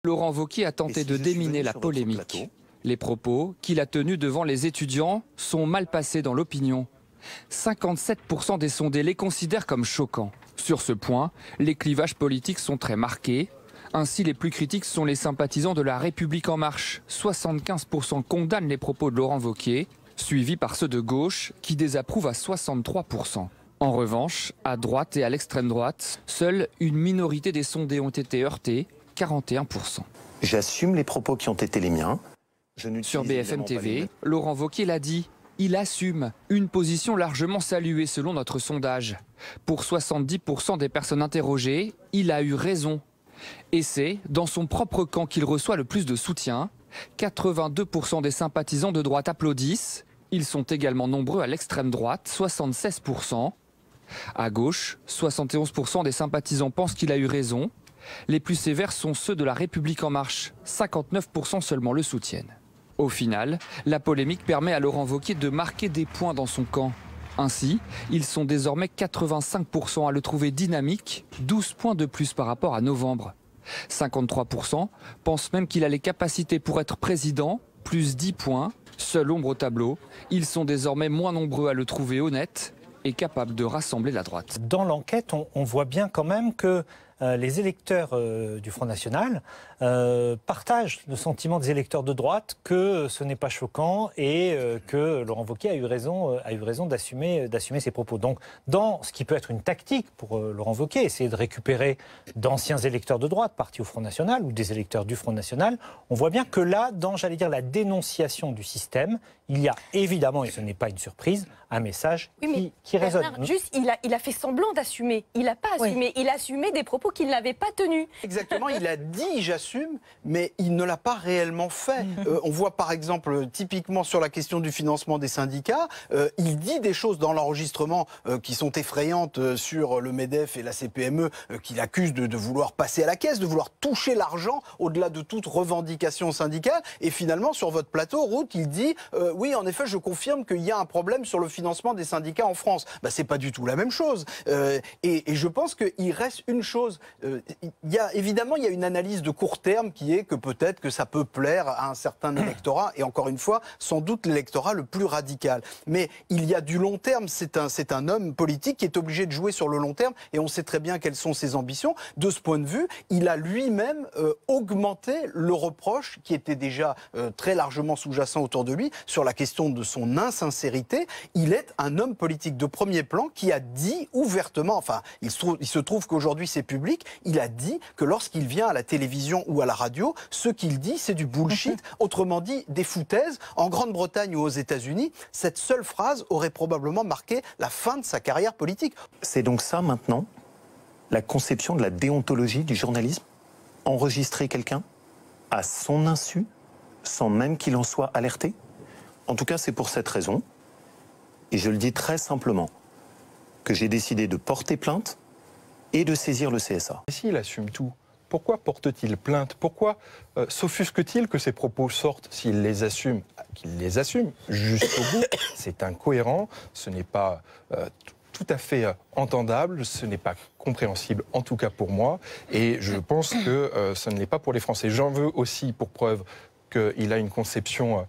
Laurent Wauquiez a tenté de déminer la polémique. Les propos qu'il a tenus devant les étudiants sont mal passés dans l'opinion. 57% des sondés les considèrent comme choquants. Sur ce point, les clivages politiques sont très marqués. Ainsi, les plus critiques sont les sympathisants de La République En Marche. 75% condamnent les propos de Laurent Wauquiez, suivis par ceux de gauche qui désapprouvent à 63%. En revanche, à droite et à l'extrême droite, seule une minorité des sondés ont été heurtés, 41%. J'assume les propos qui ont été les miens. Sur BFM TV, Laurent Wauquiez l'a dit, il assume une position largement saluée selon notre sondage. Pour 70% des personnes interrogées, il a eu raison. Et c'est dans son propre camp qu'il reçoit le plus de soutien. 82% des sympathisants de droite applaudissent. Ils sont également nombreux à l'extrême droite, 76%. À gauche, 71% des sympathisants pensent qu'il a eu raison. Les plus sévères sont ceux de La République En Marche, 59% seulement le soutiennent. Au final, la polémique permet à Laurent Wauquiez de marquer des points dans son camp. Ainsi, ils sont désormais 85% à le trouver dynamique, 12 points de plus par rapport à novembre. 53% pensent même qu'il a les capacités pour être président, plus 10 points. Seule ombre au tableau, ils sont désormais moins nombreux à le trouver honnête et capable de rassembler la droite. Dans l'enquête, on voit bien quand même que les électeurs du Front National partagent le sentiment des électeurs de droite que ce n'est pas choquant et que Laurent Wauquiez a eu raison d'assumer ses propos. Donc, dans ce qui peut être une tactique pour Laurent Wauquiez, essayer de récupérer d'anciens électeurs de droite partis au Front National ou des électeurs du Front National, on voit bien que là, dans, j'allais dire, la dénonciation du système, il y a évidemment, et ce n'est pas une surprise, un message qui résonne. Juste, il a fait semblant d'assumer. Il n'a pas assumé. Il a assumé des propos qu'il n'avait pas tenus. Exactement, il a dit j'assume, mais il ne l'a pas réellement fait. On voit par exemple, typiquement sur la question du financement des syndicats, il dit des choses dans l'enregistrement qui sont effrayantes sur le MEDEF et la CPME, qu'il accuse de vouloir passer à la caisse, de vouloir toucher l'argent au-delà de toute revendication syndicale. Et finalement, sur votre plateau, Ruth, il dit oui, en effet, je confirme qu'il y a un problème sur le financement des syndicats en France. Bah, c'est pas du tout la même chose. Et je pense qu'il reste une chose. Évidemment, il y a une analyse de court terme qui est que peut-être que ça peut plaire à un certain électorat, et encore une fois, sans doute l'électorat le plus radical. Mais il y a du long terme, c'est un homme politique qui est obligé de jouer sur le long terme, et on sait très bien quelles sont ses ambitions. De ce point de vue, il a lui-même augmenté le reproche qui était déjà très largement sous-jacent autour de lui, sur la question de son insincérité. Il est un homme politique de premier plan qui a dit ouvertement, enfin, il se trouve qu'aujourd'hui c'est public, il a dit que lorsqu'il vient à la télévision ou à la radio, ce qu'il dit, c'est du bullshit, autrement dit, des foutaises. En Grande-Bretagne ou aux États-Unis, cette seule phrase aurait probablement marqué la fin de sa carrière politique. C'est donc ça, maintenant, la conception de la déontologie du journalisme? Enregistrer quelqu'un à son insu, sans même qu'il en soit alerté? En tout cas, c'est pour cette raison, et je le dis très simplement, que j'ai décidé de porter plainte et de saisir le CSA. S'il assume tout, pourquoi porte-t-il plainte? Pourquoi s'offusque-t-il que ses propos sortent s'il les assume? Qu'il les assume jusqu'au bout. C'est incohérent, ce n'est pas tout à fait entendable, ce n'est pas compréhensible, en tout cas pour moi, et je pense que ce ne l'est pas pour les Français. J'en veux aussi pour preuve qu'il a une conception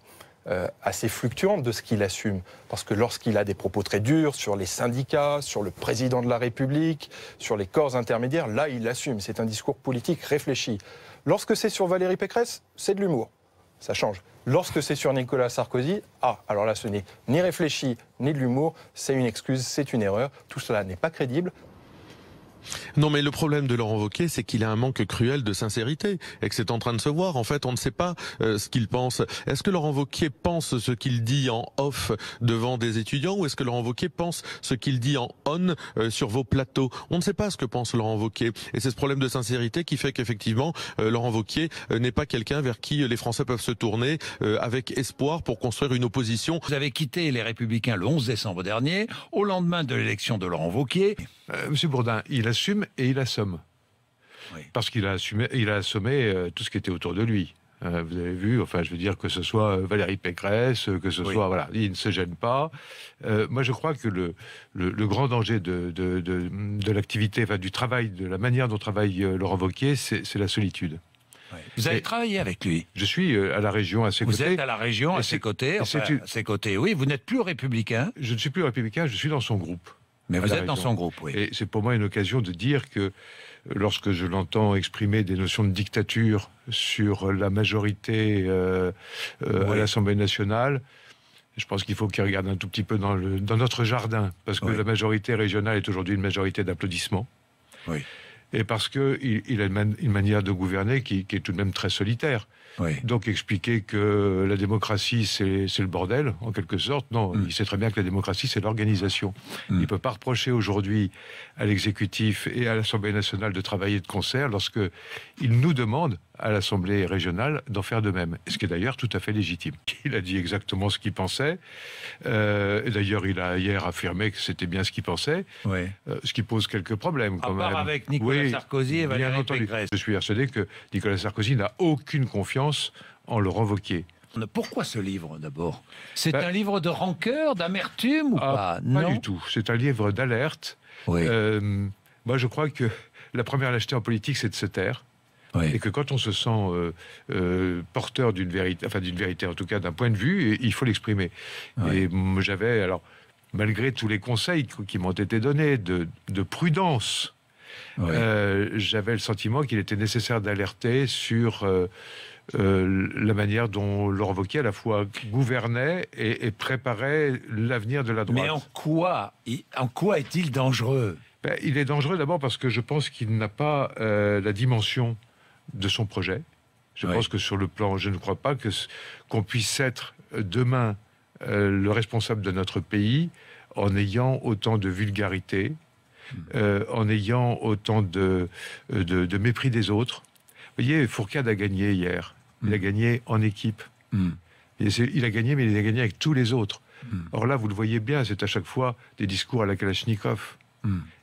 assez fluctuante de ce qu'il assume. Parce que lorsqu'il a des propos très durs sur les syndicats, sur le président de la République, sur les corps intermédiaires, là, il assume. C'est un discours politique réfléchi. Lorsque c'est sur Valérie Pécresse, c'est de l'humour. Ça change. Lorsque c'est sur Nicolas Sarkozy, alors là, ce n'est ni réfléchi, ni de l'humour. C'est une excuse, c'est une erreur. Tout cela n'est pas crédible. Non, mais le problème de Laurent Wauquiez, c'est qu'il a un manque cruel de sincérité et que c'est en train de se voir. En fait, on ne sait pas ce qu'il pense. Est-ce que Laurent Wauquiez pense ce qu'il dit en off devant des étudiants ou est-ce que Laurent Wauquiez pense ce qu'il dit en on sur vos plateaux? On ne sait pas ce que pense Laurent Wauquiez. Et c'est ce problème de sincérité qui fait qu'effectivement, Laurent Wauquiez n'est pas quelqu'un vers qui les Français peuvent se tourner avec espoir pour construire une opposition. Vous avez quitté les Républicains le 11 décembre dernier, au lendemain de l'élection de Laurent Wauquiez. Monsieur Bourdin, il assume et il assomme. Oui. Parce qu'il a assommé tout ce qui était autour de lui. Vous avez vu, enfin, je veux dire que ce soit Valérie Pécresse, que ce soit, voilà, il ne se gêne pas. Moi, je crois que le grand danger de l'activité, enfin, du travail, de la manière dont travaille Laurent Wauquiez, c'est la solitude. Vous avez travaillé avec lui? Je suis à la région à ses côtés. Vous êtes à la région à ses côtés, oui. Vous n'êtes plus républicain? Je ne suis plus républicain, je suis dans son groupe. Mais vous êtes dans son groupe, oui. Et c'est pour moi une occasion de dire que lorsque je l'entends exprimer des notions de dictature sur la majorité à l'Assemblée nationale, je pense qu'il faut qu'il regarde un tout petit peu dans notre jardin, parce que la majorité régionale est aujourd'hui une majorité d'applaudissements. Oui. Et parce qu'il a une manière de gouverner qui est tout de même très solitaire. Oui. Donc expliquer que la démocratie, c'est le bordel, en quelque sorte, non, il sait très bien que la démocratie, c'est l'organisation. Il ne peut pas reprocher aujourd'hui à l'exécutif et à l'Assemblée nationale de travailler de concert lorsque il nous demande, à l'Assemblée régionale, d'en faire de même. Ce qui est d'ailleurs tout à fait légitime. Il a dit exactement ce qu'il pensait. Et d'ailleurs, il a hier affirmé que c'était bien ce qu'il pensait. Oui. Ce qui pose quelques problèmes, quand même. À part avec Nicolas Sarkozy et Valérie Pécresse. Je suis persuadé que Nicolas Sarkozy n'a aucune confiance en Laurent Wauquiez. Pourquoi ce livre, d'abord? C'est un livre de rancœur, d'amertume ou pas? Non, pas du tout. C'est un livre d'alerte. Oui. Moi, je crois que la première lâcheté en politique, c'est de se taire. Oui. Et que quand on se sent porteur d'une vérité, en tout cas d'un point de vue, il faut l'exprimer. Oui. Et j'avais, alors, malgré tous les conseils qui m'ont été donnés de prudence, j'avais le sentiment qu'il était nécessaire d'alerter sur la manière dont Laurent Wauquiez à la fois gouvernait et préparait l'avenir de la droite. Mais en quoi est-il dangereux? Il est dangereux d'abord parce que je pense qu'il n'a pas la dimension de son projet. Je pense que sur le plan, je ne crois pas qu'on puisse être demain le responsable de notre pays en ayant autant de vulgarité, en ayant autant de mépris des autres. Vous voyez, Fourcade a gagné hier. Il a gagné en équipe. Il a gagné, mais il a gagné avec tous les autres. Or là, vous le voyez bien, c'est à chaque fois des discours à la Kalachnikov.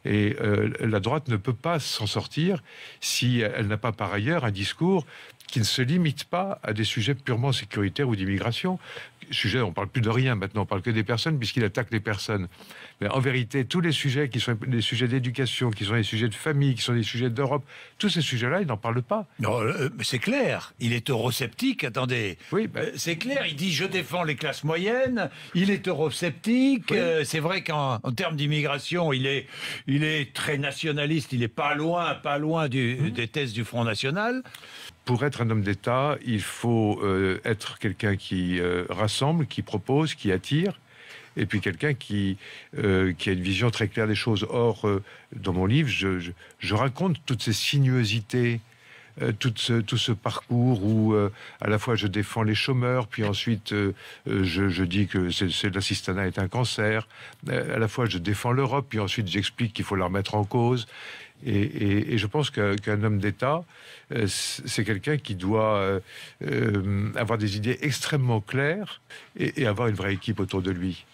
Et la droite ne peut pas s'en sortir si elle n'a pas par ailleurs un discours qui ne se limite pas à des sujets purement sécuritaires ou d'immigration. Sujet, on ne parle plus de rien maintenant, on ne parle que des personnes puisqu'il attaque les personnes. Mais en vérité, tous les sujets qui sont des sujets d'éducation, qui sont des sujets de famille, qui sont des sujets d'Europe, tous ces sujets-là, il n'en parle pas. Non, mais c'est clair, il est eurosceptique, attendez. Oui, c'est clair, il dit « je défends les classes moyennes », il est eurosceptique, c'est vrai qu'en termes d'immigration, il est très nationaliste, il n'est pas loin des thèses du Front National. Pour être un homme d'État, il faut être quelqu'un qui rassemble, qui propose, qui attire, et puis quelqu'un qui a une vision très claire des choses. Or, dans mon livre, je raconte toutes ces sinuosités, tout ce parcours où à la fois je défends les chômeurs, puis ensuite je dis que l'assistanat est un cancer, à la fois je défends l'Europe, puis ensuite j'explique qu'il faut la remettre en cause. Et je pense qu'un homme d'État, c'est quelqu'un qui doit avoir des idées extrêmement claires et avoir une vraie équipe autour de lui.